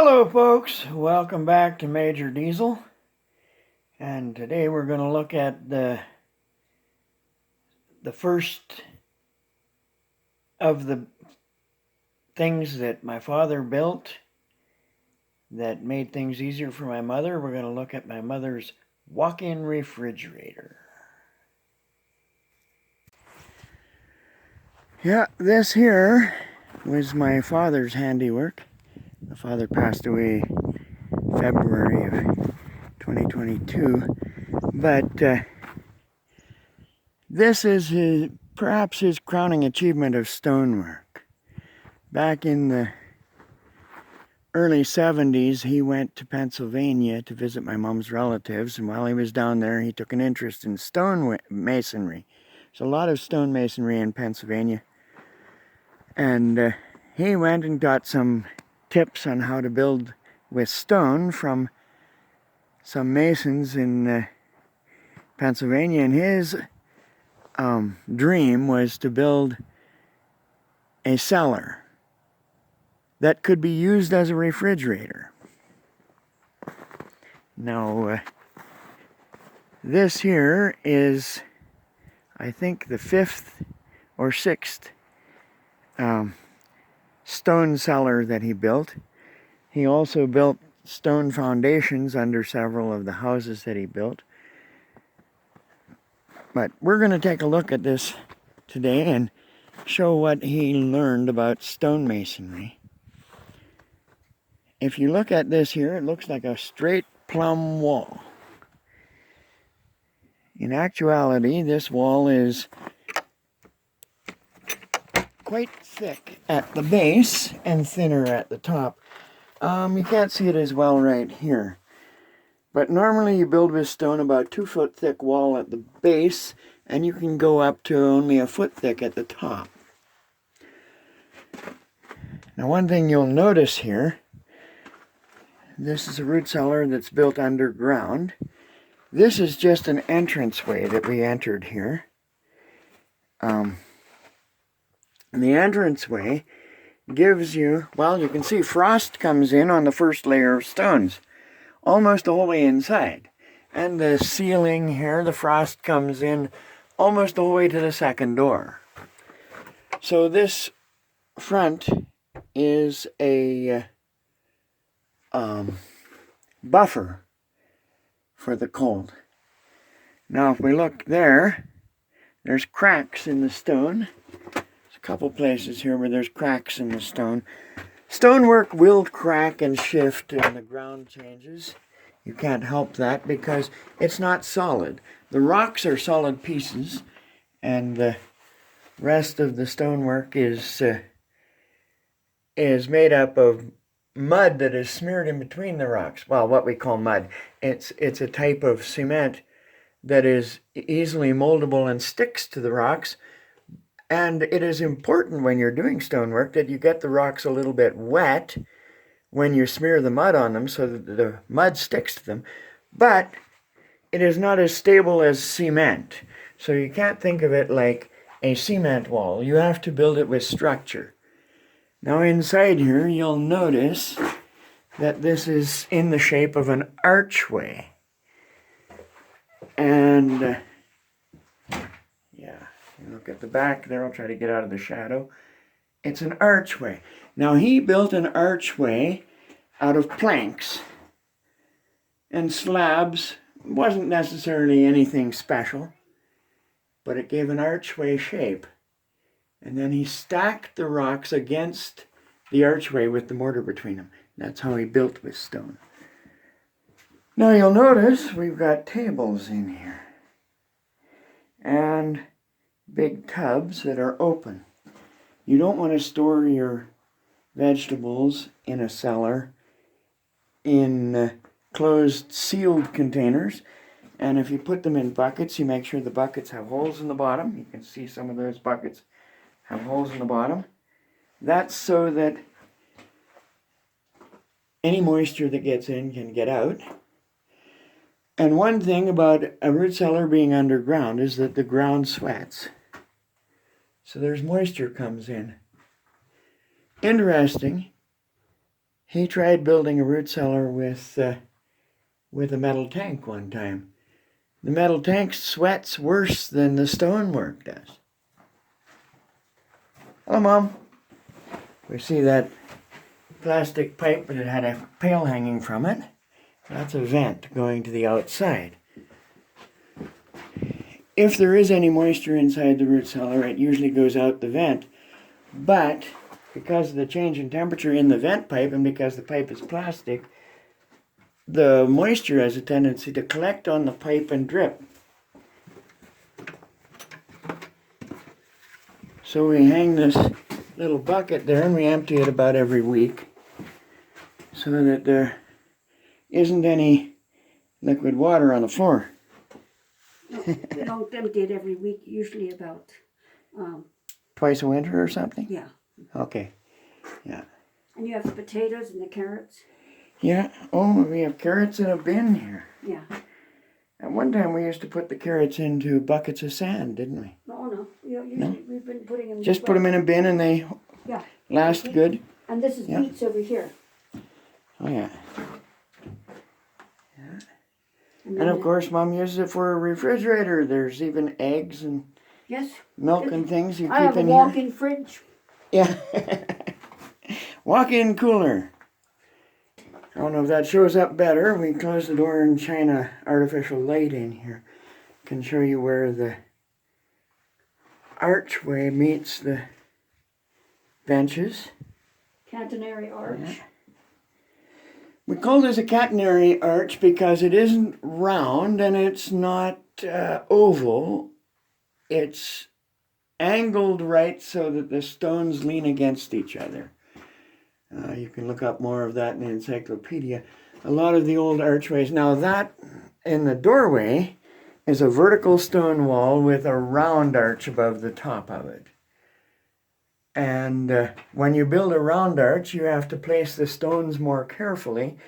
Hello folks, welcome back to Major Diesel, and today we're going to look at the first of the things that my father built that made things easier for my mother. We're going to look at my mother's walk-in refrigerator. Yeah, this here was my father's handiwork. My father passed away February of 2022, but this is perhaps his crowning achievement of stonework. Back in the early 70s, he went to Pennsylvania to visit my mom's relatives, and while he was down there, he took an interest in stone masonry. There's a lot of stone masonry in Pennsylvania, and he went and got some tips on how to build with stone from some masons in Pennsylvania, and his dream was to build a cellar that could be used as a refrigerator. Now, this here is, I think, the 5th or 6th stone cellar that he built. He also built stone foundations under several of the houses that he built. But we're going to take a look at this today and show what he learned about stonemasonry. If you look at this here, it looks like a straight plumb wall. In actuality, this wall is quite thick at the base and thinner at the top. You can't see it as well right here. But normally you build with stone about 2 foot thick wall at the base, and you can go up to only a foot thick at the top. Now, one thing you'll notice here, this is a root cellar that's built underground. This is just an entranceway that we entered here. And the entranceway gives you, well, you can see frost comes in on the first layer of stones, almost the whole way inside. And the ceiling here, the frost comes in almost the whole way to the second door. So this front is a buffer for the cold. Now if we look there, there's cracks in the stone. There's a couple places here where there's cracks in the stone. Stonework will crack and shift and the ground changes. You can't help that because it's not solid. The rocks are solid pieces, and the rest of the stonework is made up of mud that is smeared in between the rocks. Well, what we call mud. It's a type of cement that is easily moldable and sticks to the rocks. And it is important when you're doing stonework that you get the rocks a little bit wet when you smear the mud on them so that the mud sticks to them. But it is not as stable as cement. So you can't think of it like a cement wall. You have to build it with structure. Now inside here, you'll notice that this is in the shape of an archway. And yeah, you look at the back there, I'll try to get out of the shadow. It's an archway. Now he built an archway out of planks and slabs. It wasn't necessarily anything special, but it gave an archway shape. And then he stacked the rocks against the archway with the mortar between them. That's how he built with stone. Now you'll notice we've got tables in here and big tubs that are open. You don't want to store your vegetables in a cellar in closed, sealed containers. And if you put them in buckets, you make sure the buckets have holes in the bottom. You can see some of those buckets have holes in the bottom. That's so that any moisture that gets in can get out. And one thing about a root cellar being underground is that the ground sweats. So there's moisture comes in. Interesting, He tried building a root cellar with a metal tank one time. The metal tank sweats worse than the stonework does. Hello, Mom. We see that plastic pipe, but it had a pail hanging from it. That's a vent going to the outside. If there is any moisture inside the root cellar, it usually goes out the vent. But because of the change in temperature in the vent pipe and because the pipe is plastic, the moisture has a tendency to collect on the pipe and drip. So we hang this little bucket there and we empty it about every week so that there isn't any liquid water on the floor. No, we don't empty it every week, usually about... Twice a winter or something? Yeah. Okay. Yeah. And you have the potatoes and the carrots? Yeah. Oh, we have carrots in a bin here. Yeah. At one time we used to put the carrots into buckets of sand, didn't we? No. Usually we've been putting them... Just put them in a bin and they last good. And this is beets over here. Oh, yeah. And of course, Mom uses it for a refrigerator. There's even eggs and milk and things you keep in here. I have a walk-in fridge. Yeah. Walk-in cooler. I don't know if that shows up better. We close the door and shine an artificial light in here. Can show you where the archway meets the benches. Catenary arch. Yeah. We call this a catenary arch because it isn't round and it's not oval. It's angled right so that the stones lean against each other. You can look up more of that in the encyclopedia. A lot of the old archways. Now that in the doorway is a vertical stone wall with a round arch above the top of it. And when you build a round arch, you have to place the stones more carefully,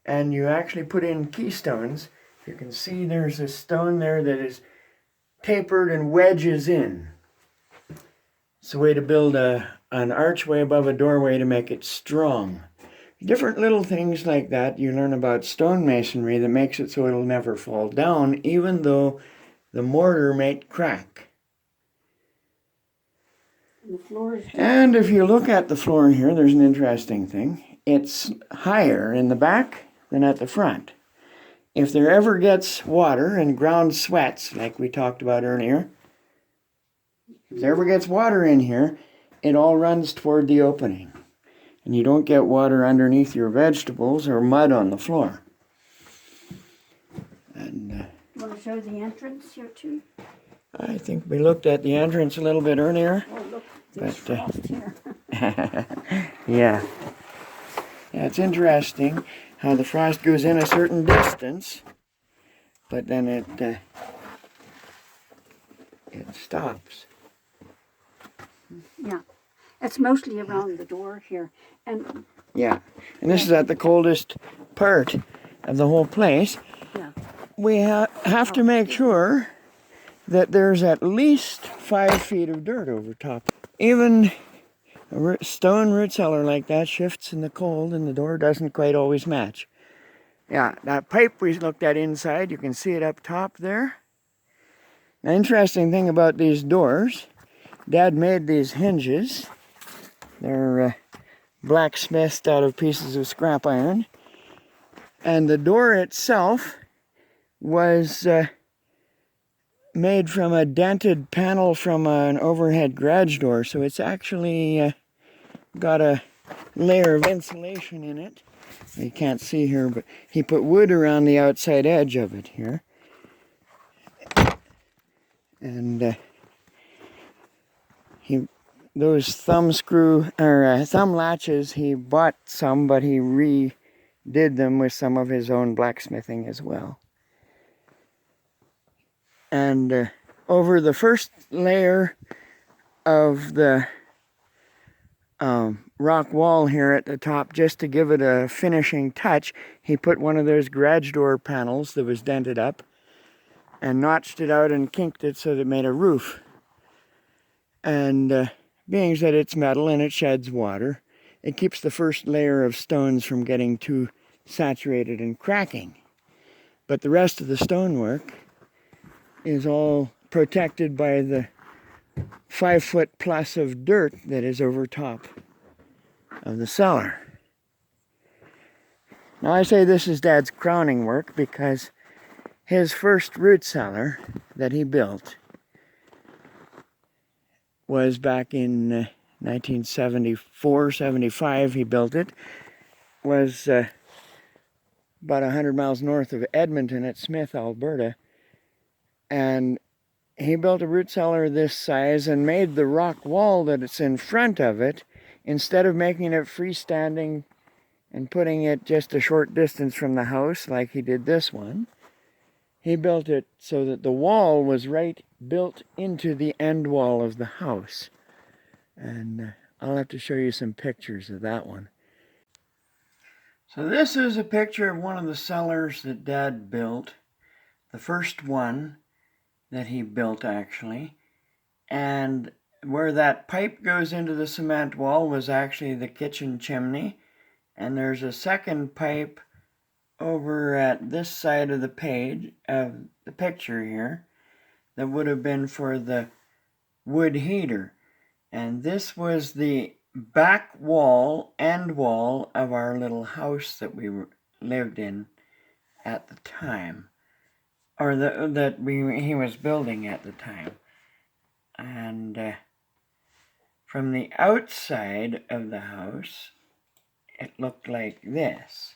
and you actually put in keystones. You can see there's a stone there that is tapered and wedges in. It's a way to build an archway above a doorway to make it strong. Different little things like that you learn about stonemasonry that makes it so it'll never fall down, even though the mortar might crack. And if you look at the floor here, there's an interesting thing. It's higher in the back than at the front. If there ever gets water and ground sweats, like we talked about earlier, if there ever gets water in here, it all runs toward the opening. And you don't get water underneath your vegetables or mud on the floor. And you want to show the entrance here too? I think we looked at the entrance a little bit earlier. Oh, look, there's frost here. Yeah. It's interesting how the frost goes in a certain distance, but then it stops. Yeah. It's mostly around the door here. And this is at the coldest part of the whole place. Yeah. We have to make sure that there's at least 5 feet of dirt over top. Even a stone root cellar like that shifts in the cold and the door doesn't quite always match. Yeah, that pipe we looked at inside, you can see it up top there. The interesting thing about these doors, Dad made these hinges. They're blacksmithed out of pieces of scrap iron. And the door itself was made from a dented panel from an overhead garage door, so it's actually got a layer of insulation in it. You can't see here, but he put wood around the outside edge of it here. And those thumb latches, he bought some, but he redid them with some of his own blacksmithing as well. And over the first layer of the rock wall here at the top, just to give it a finishing touch, he put one of those garage door panels that was dented up and notched it out and kinked it so that it made a roof. And being that it's metal and it sheds water, it keeps the first layer of stones from getting too saturated and cracking. But the rest of the stonework is all protected by the 5 foot plus of dirt that is over top of the cellar. Now I say this is Dad's crowning work because his first root cellar that he built was back in 1974, 75 he built it. Was about 100 miles north of Edmonton at Smith, Alberta. And he built a root cellar this size and made the rock wall that it's in front of it, instead of making it freestanding and putting it just a short distance from the house like he did this one, he built it so that the wall was right built into the end wall of the house. And I'll have to show you some pictures of that one. So this is a picture of one of the cellars that Dad built, the first one that he built actually. And where that pipe goes into the cement wall was actually the kitchen chimney. And there's a second pipe over at this side of the page, of the picture here, that would have been for the wood heater. And this was the back wall, end wall of our little house that we lived in at the time, or he was building at the time. And from the outside of the house, it looked like this.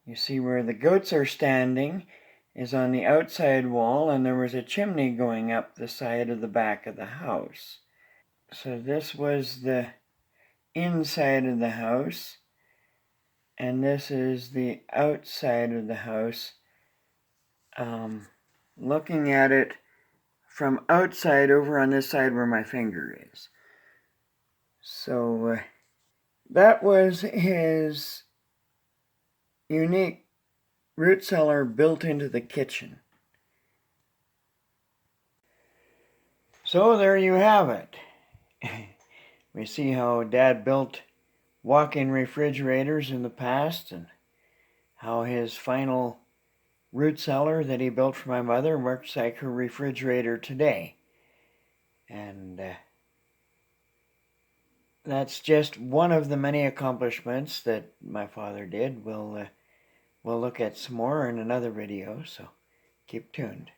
You see where the goats are standing is on the outside wall, and there was a chimney going up the side of the back of the house. So this was the inside of the house, and this is the outside of the house. Looking at it from outside over on this side where my finger is. So that was his unique root cellar built into the kitchen. So there you have it. We see how Dad built walk-in refrigerators in the past, and how his final root cellar that he built for my mother works like her refrigerator today. And that's just one of the many accomplishments that my father did. We'll look at some more in another video, so keep tuned.